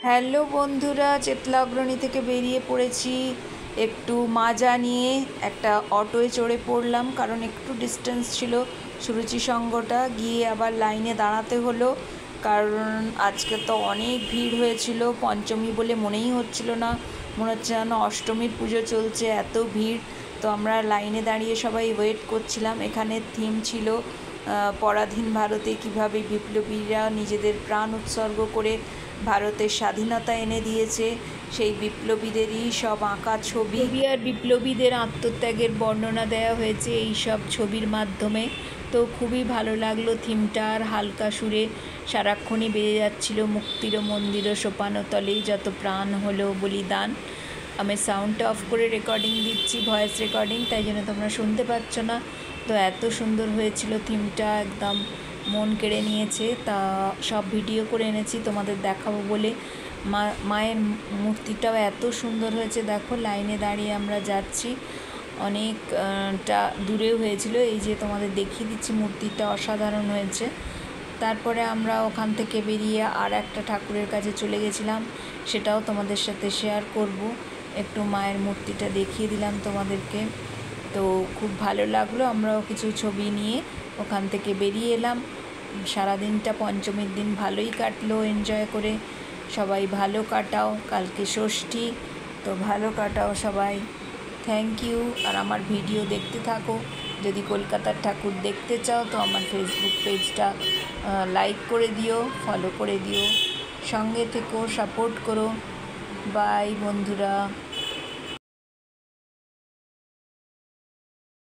Hello বন্ধুরা, চেতলা অগ্রণী থেকে বেরিয়ে পড়েছি। একটু মাজা নিয়ে একটা অটোয় চড়ে পড়লাম, কারণ একটু ডিস্টেন্স ছিল সুরুচি সঙ্গটা, গিয়ে আবার লাইনে দাঁড়াতে হলো। কারণ আজকে তো অনেক ভিড় হয়েছিল, পঞ্চমী বলে মনেই হচ্ছিল না, মনে হচ্ছে যেন অষ্টমীর পুজো চলছে, এত ভিড়। তো আমরা লাইনে দাঁড়িয়ে সবাই ওয়েট করছিলাম। এখানে থিম ছিল পরাধীন ভারতে কীভাবে বিপ্লবীরা নিজেদের প্রাণ উৎসর্গ করে ভারতের স্বাধীনতা এনে দিয়েছে, সেই বিপ্লবীদেরই সব আঁকা ছবি আর বিপ্লবীদের আত্মত্যাগের বর্ণনা দেওয়া হয়েছে এই সব ছবির মাধ্যমে। তো খুবই ভালো লাগলো থিমটা, আর হালকা সুরে সারাক্ষণই বেজে যাচ্ছিল মুক্তির মন্দির সোপানতলেই যত প্রাণ হলো বলিদান। আমি সাউন্ডটা অফ করে রেকর্ডিং দিচ্ছি, ভয়েস রেকর্ডিং, তাই জন্য তোমরা শুনতে পাচ্ছ না। তো এত সুন্দর হয়েছিল থিমটা, একদম মন কেড়ে নিয়েছে। তা সব ভিডিও করে এনেছি তোমাদের দেখাবো বলে। মায়ের মূর্তিটাও এত সুন্দর হয়েছে, দেখো লাইনে দাঁড়িয়ে আমরা যাচ্ছি, অনেকটা দূরেও হয়েছিল। এই যে তোমাদের দেখিয়ে দিচ্ছি, মূর্তিটা অসাধারণ হয়েছে। তারপরে আমরা ওখান থেকে বেরিয়ে আর একটা ঠাকুরের কাছে চলে গেছিলাম, সেটাও তোমাদের সাথে শেয়ার করব। একটু মায়ের মূর্তিটা দেখিয়ে দিলাম তোমাদেরকে। তো খুব ভালো লাগলো, আমরাও কিছু ছবি নিয়ে ওখান থেকে বেরিয়ে এলাম। সারাদিনটা পঞ্চমীর দিন ভালোই কাটলো, এনজয় করে। সবাই ভালো কাটাও, কালকে ষষ্ঠী, তো ভালো কাটাও সবাই। Thank you. আর আমার ভিডিও দেখতে থাকো। যদি কলকাতার ঠাকুর দেখতে চাও তো আমার ফেসবুক পেজটা লাইক করে দিও, ফলো করে দিও, সঙ্গে থেকো, সাপোর্ট করো। বাই বন্ধুরা।